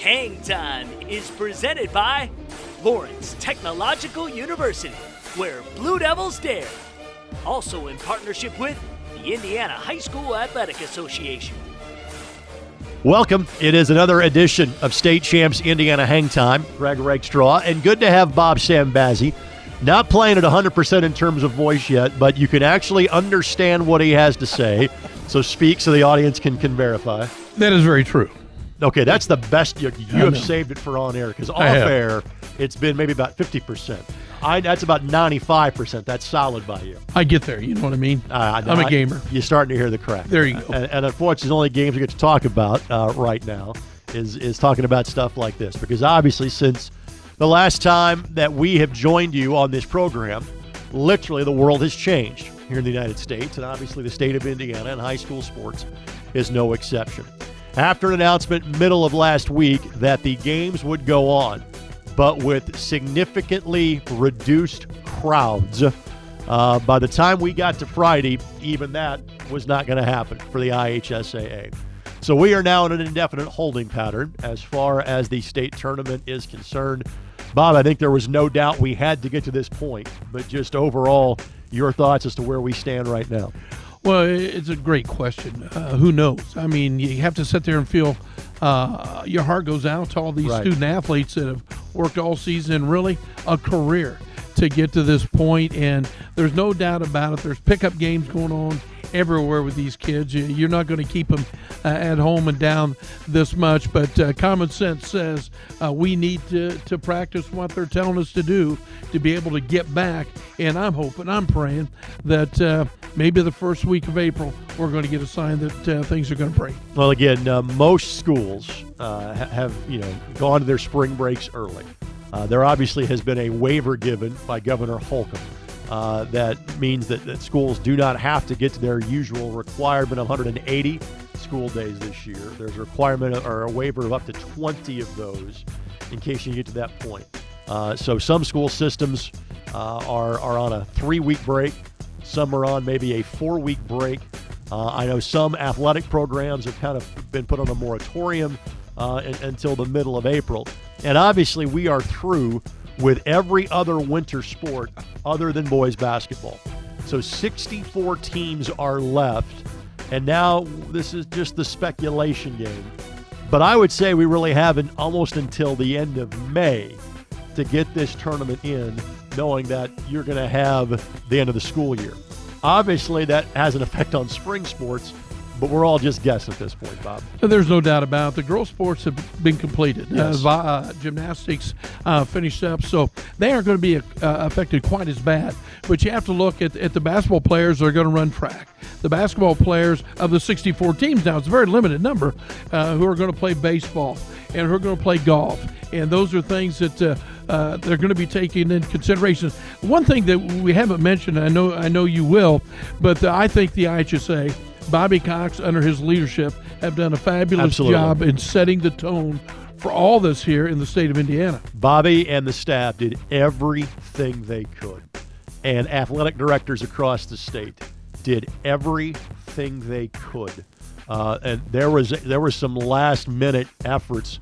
Hangtime is presented by Lawrence Technological University, where Blue Devils dare. Also in partnership with the Indiana High School Athletic Association. Welcome. It is another edition of State Champs Indiana Hangtime. Greg Rakestraw, and good to have Bob Stambazze. Not playing at 100% in terms of voice yet, but you can actually understand what he has to say. So speak so the audience can verify. That is very true. Okay, that's the best. You have saved it for on air, because off air, it's been maybe about 50%. That's about 95%. That's solid by you. I get there. You know what I mean? I'm a gamer. You're starting to hear the crack. There you go. And unfortunately, the only games we get to talk about right now is talking about stuff like this. Because obviously, since the last time that we have joined you on this program, literally the world has changed here in the United States. And obviously, the state of Indiana and high school sports is no exception. After an announcement middle of last week that the games would go on, but with significantly reduced crowds, by the time we got to Friday, even that was not going to happen for the IHSAA. So we are now in an indefinite holding pattern as far as the state tournament is concerned. Bob, I think there was no doubt we had to get to this point, but just overall, your thoughts as to where we stand right now. Well, it's a great question. Who knows? I mean, you have to sit there and feel your heart goes out to all these student athletes that have worked all season and really a career to get to this point. And there's no doubt about it. There's pickup games going on everywhere with these kids. You're not going to keep them at home and down this much, but common sense says we need to practice what they're telling us to do to be able to get back. And I'm hoping, I'm praying that maybe the first week of April we're going to get a sign that things are going to break. Well, again, most schools have gone to their spring breaks early. There obviously has been a waiver given by Governor Holcomb. That means that schools do not have to get to their usual requirement of 180 school days this year. There's a requirement or a waiver of up to 20 of those in case you get to that point. So some school systems are on a 3-week break. Some are on maybe a 4-week break. I know some athletic programs have kind of been put on a moratorium until the middle of April. And obviously we are through with every other winter sport other than boys basketball. So 64 teams are left, and now this is just the speculation game. But I would say we really have almost until the end of May to get this tournament in, knowing that you're going to have the end of the school year. Obviously, that has an effect on spring sports, but we're all just guessing at this point, Bob. There's no doubt about it. The girls' sports have been completed. Yes. Gymnastics finished up, so they aren't going to be affected quite as bad. But you have to look at the basketball players that are going to run track. The basketball players of the 64 teams now, it's a very limited number, who are going to play baseball and who are going to play golf. And those are things that they're going to be taking into consideration. One thing that we haven't mentioned, I know you will, but I think the IHSA, Bobby Cox, under his leadership, have done a fabulous job in setting the tone for all this here in the state of Indiana. Bobby and the staff did everything they could, and athletic directors across the state did everything they could. And there was some last-minute efforts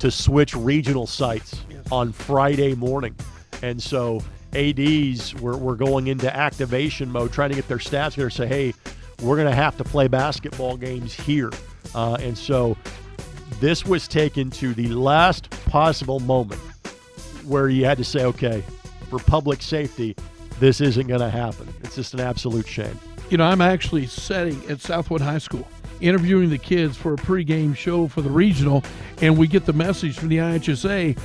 to switch regional sites on Friday morning, and so ADs were going into activation mode, trying to get their staffs here to say, hey, we're going to have to play basketball games here. And so this was taken to the last possible moment where you had to say, okay, for public safety, this isn't going to happen. It's just an absolute shame. You know, I'm actually sitting at Southwood High School interviewing the kids for a pregame show for the regional, and we get the message from the IHSA,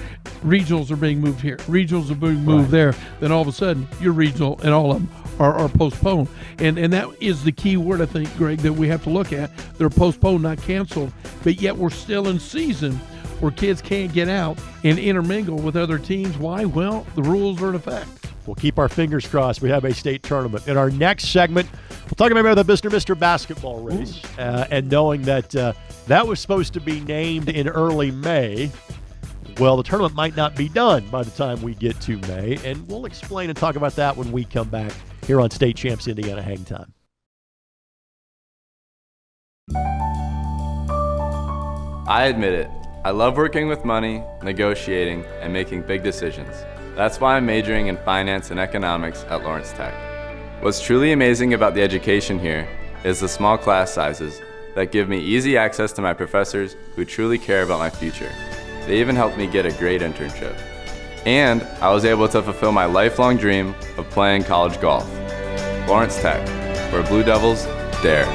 regionals are being moved here, regionals are being moved there. Then all of a sudden, your regional and all of them are postponed. And that is the key word, I think, Greg, that we have to look at. They're postponed, not canceled, but yet we're still in season where kids can't get out and intermingle with other teams. Why? Well, the rules are in effect. We'll keep our fingers crossed. We have a state tournament. In our next segment, we'll talk about the Mr. Basketball race, and knowing that that was supposed to be named in early May. Well, the tournament might not be done by the time we get to May, and we'll explain and talk about that when we come back here on State Champs Indiana Hangtime. I admit it. I love working with money, negotiating, and making big decisions. That's why I'm majoring in finance and economics at Lawrence Tech. What's truly amazing about the education here is the small class sizes that give me easy access to my professors who truly care about my future. They even helped me get a great internship. And I was able to fulfill my lifelong dream of playing college golf. Lawrence Tech, where Blue Devils dare.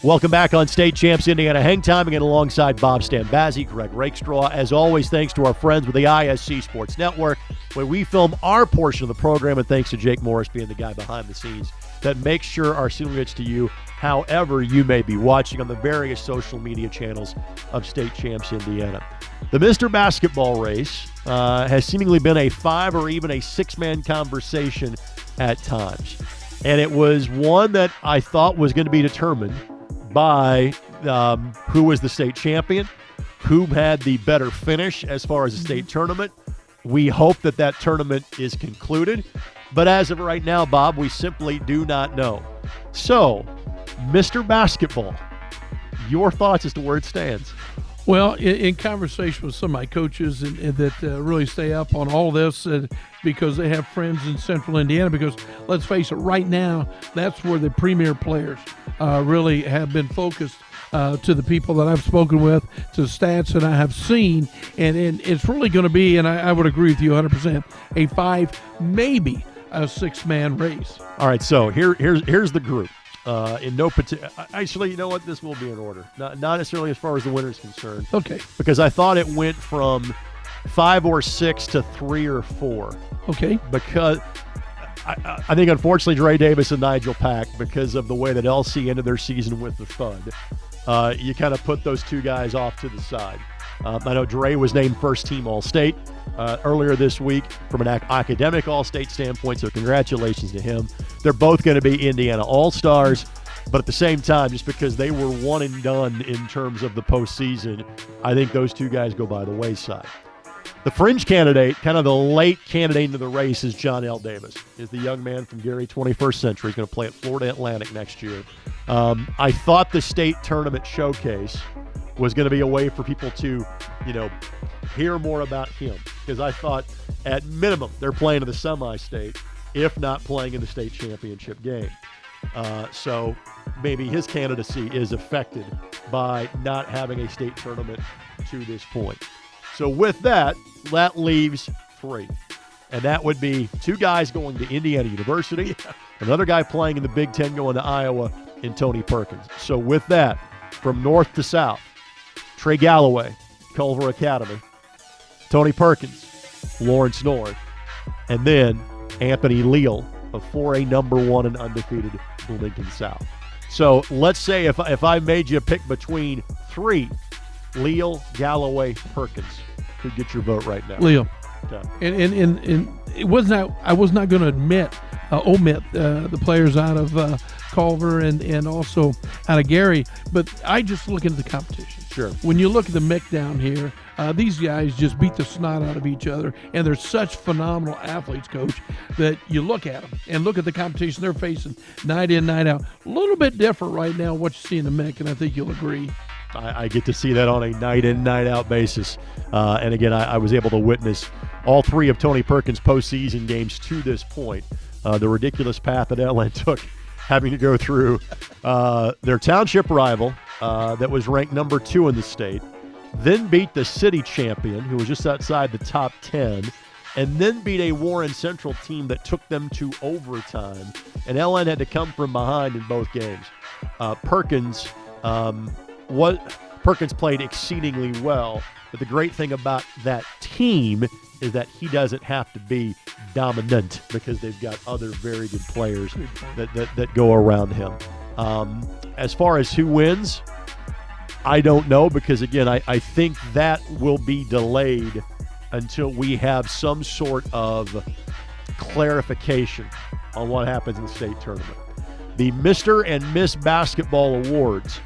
Welcome back on State Champs Indiana Hangtime, again alongside Bob Stambazze, Greg Rakestraw. As always, thanks to our friends with the ISC Sports Network, where we film our portion of the program, and thanks to Jake Morris being the guy behind the scenes that makes sure our signal gets to you however you may be watching on the various social media channels of State Champs Indiana. The Mr. Basketball race has seemingly been a 5 or even a 6-man conversation at times. And it was one that I thought was going to be determined by who was the state champion, who had the better finish as far as the state tournament. We hope that that tournament is concluded. But as of right now, Bob, we simply do not know. So, Mr. Basketball, your thoughts as to where it stands? Well, in conversation with some of my coaches that really stay up on all this because they have friends in central Indiana, because let's face it, right now, that's where the premier players really have been focused to the people that I've spoken with, to the stats that I have seen. And it's really going to be, and I would agree with you 100%, a 5, maybe a 6-man race. All right, so here's the group. In no particular, actually, you know what? This will be in order. Not necessarily as far as the winner is concerned. Okay. Because I thought it went from 5 or 6 to 3 or 4. Okay. Because I think, unfortunately, Dre Davis and Nigel Pack, because of the way that LC ended their season with the Thud, you kind of put those two guys off to the side. I know Dre was named first team All-State earlier this week from an academic All-State standpoint, so congratulations to him. They're both going to be Indiana All-Stars, but at the same time, just because they were one and done in terms of the postseason, I think those two guys go by the wayside. The fringe candidate, kind of the late candidate into the race, is John L. Davis. Is the young man from Gary 21st Century. He's going to play at Florida Atlantic next year. I thought the state tournament showcase was going to be a way for people to, hear more about him, because I thought at minimum they're playing in the semi-state, if not playing in the state championship game. So maybe his candidacy is affected by not having a state tournament to this point. So with that leaves 3. And that would be 2 guys going to Indiana University, another guy playing in the Big Ten going to Iowa, and Tony Perkins. So with that, from north to south, Trey Galloway, Culver Academy, Tony Perkins, Lawrence North, and then Anthony Leal of 4A number 1 and undefeated Bloomington South. So let's say if I made you pick between 3, Leal, Galloway, Perkins, could get your vote right now. Leal. Okay. And it was not. I was not going to omit the players out of Culver and also out of Gary, but I just look at the competition. Sure. When you look at the MIC down here, these guys just beat the snot out of each other, and they're such phenomenal athletes, Coach, that you look at them and look at the competition they're facing night in, night out. A little bit different right now what you see in the MIC, and I think you'll agree. I get to see that on a night-in, night-out basis. And again, I was able to witness all 3 of Tony Perkins' postseason games to this point. The ridiculous path that LN took, having to go through their township rival that was ranked number 2 in the state, then beat the city champion, who was just outside the top 10, and then beat a Warren Central team that took them to overtime. And LN had to come from behind in both games. Perkins played exceedingly well, but the great thing about that team is that he doesn't have to be dominant, because they've got other very good players that go around him. As far as who wins, I don't know, because again, I think that will be delayed until we have some sort of clarification on what happens in the state tournament. The Mr. and Miss Basketball Awards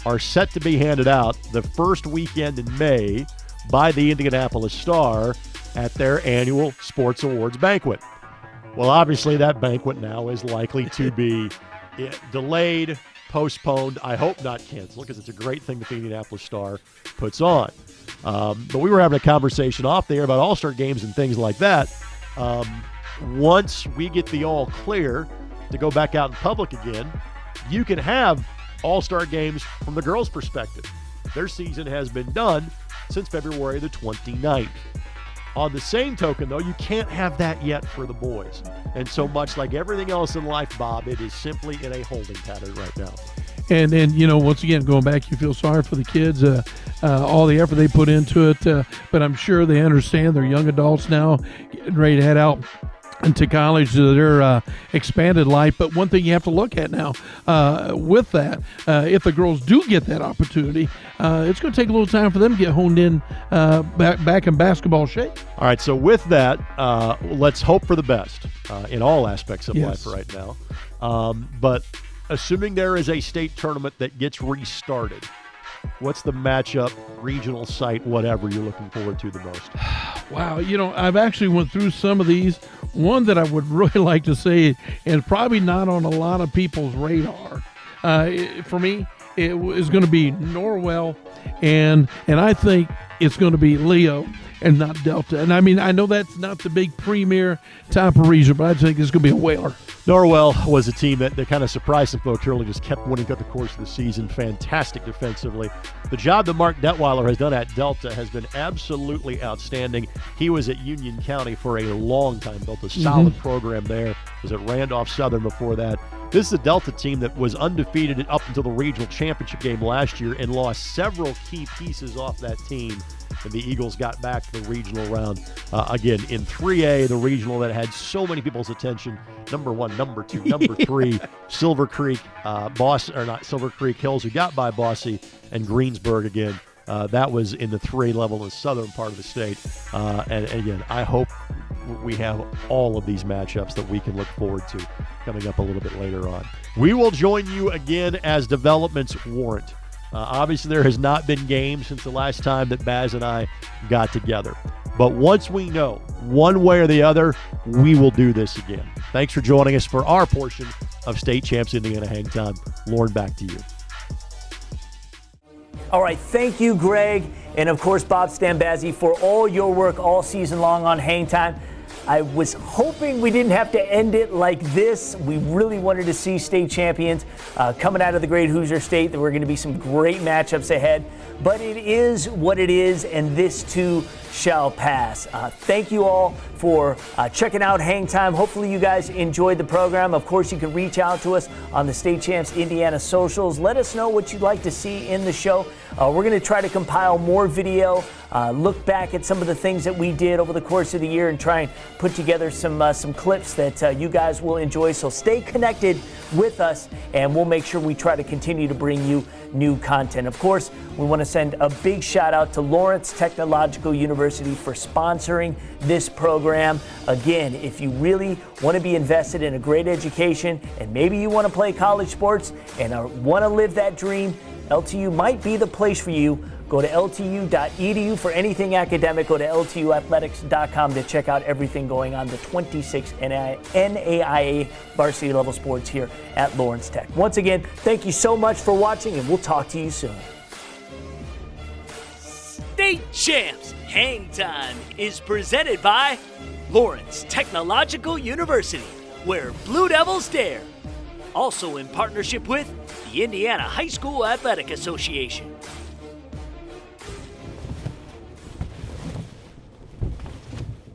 are set to be handed out the first weekend in May by the Indianapolis Star at their annual Sports Awards banquet. Well, obviously that banquet now is likely to be delayed, postponed. I hope not canceled, because it's a great thing that the Indianapolis Star puts on. But we were having a conversation off the air about all-star games and things like that. Once we get the all clear to go back out in public again, you can have all-star games from the girls' perspective. Their season has been done since February the 29th. On the same token, though, you can't have that yet for the boys. And so much like everything else in life, Bob, it is simply in a holding pattern right now. And once again, going back, you feel sorry for the kids, all the effort they put into it. But I'm sure they understand they're young adults now, getting ready to head out into college to their expanded life. But one thing you have to look at now with that, if the girls do get that opportunity, it's going to take a little time for them to get honed in back in basketball shape. All right, so with that, let's hope for the best in all aspects of Yes. life right now. But assuming there is a state tournament that gets restarted, what's the matchup, regional site, whatever you're looking forward to the most? Wow, I've actually went through some of these. One that I would really like to say is probably not on a lot of people's radar. For me, it is going to be Norwell, and I think it's going to be Leo and not Delta. And I mean, I know that's not the big premier type of region, but I think it's going to be a whaler. Norwell was a team that kind of surprised some folks early, just kept winning throughout the course of the season. Fantastic defensively. The job that Mark Detweiler has done at Delta has been absolutely outstanding. He was at Union County for a long time, built a solid program there, was at Randolph Southern before that. This is a Delta team that was undefeated up until the regional championship game last year and lost several key pieces off that team. And the Eagles got back to the regional round again in 3A, the regional that had so many people's attention. Number 1, number 2, number 3, Silver Creek, Silver Creek Hills, who got by Bosse, and Greensburg again. That was in the 3A level in the southern part of the state. And again, I hope we have all of these matchups that we can look forward to coming up a little bit later on. We will join you again as developments warrant. Obviously, there has not been games since the last time that Baz and I got together. But once we know, one way or the other, we will do this again. Thanks for joining us for our portion of State Champs Indiana Hangtime. Lauren, back to you. All right, thank you, Greg, and of course, Bob Stambazze, for all your work all season long on Hangtime. I was hoping we didn't have to end it like this. We really wanted to see state champions coming out of the great Hoosier State. There were going to be some great matchups ahead, but it is what it is, and this too shall pass. Thank you all for checking out Hangtime. Hopefully you guys enjoyed the program. Of course, you can reach out to us on the State Champs Indiana socials. Let us know what you'd like to see in the show. We're going to try to compile more video, look back at some of the things that we did over the course of the year, and try and put together some clips that you guys will enjoy. So stay connected with us, and we'll make sure we try to continue to bring you new content. Of course, we want to send a big shout out to Lawrence Technological University for sponsoring this program. Again, if you really want to be invested in a great education, and maybe you want to play college sports and want to live that dream, LTU might be the place for you. Go to ltu.edu for anything academic. Go to ltuathletics.com to check out everything going on, the 26 NAIA varsity level sports here at Lawrence Tech. Once again, thank you so much for watching, and we'll talk to you soon. State Champs Hangtime is presented by Lawrence Technological University, where Blue Devils dare. Also in partnership with the Indiana High School Athletic Association.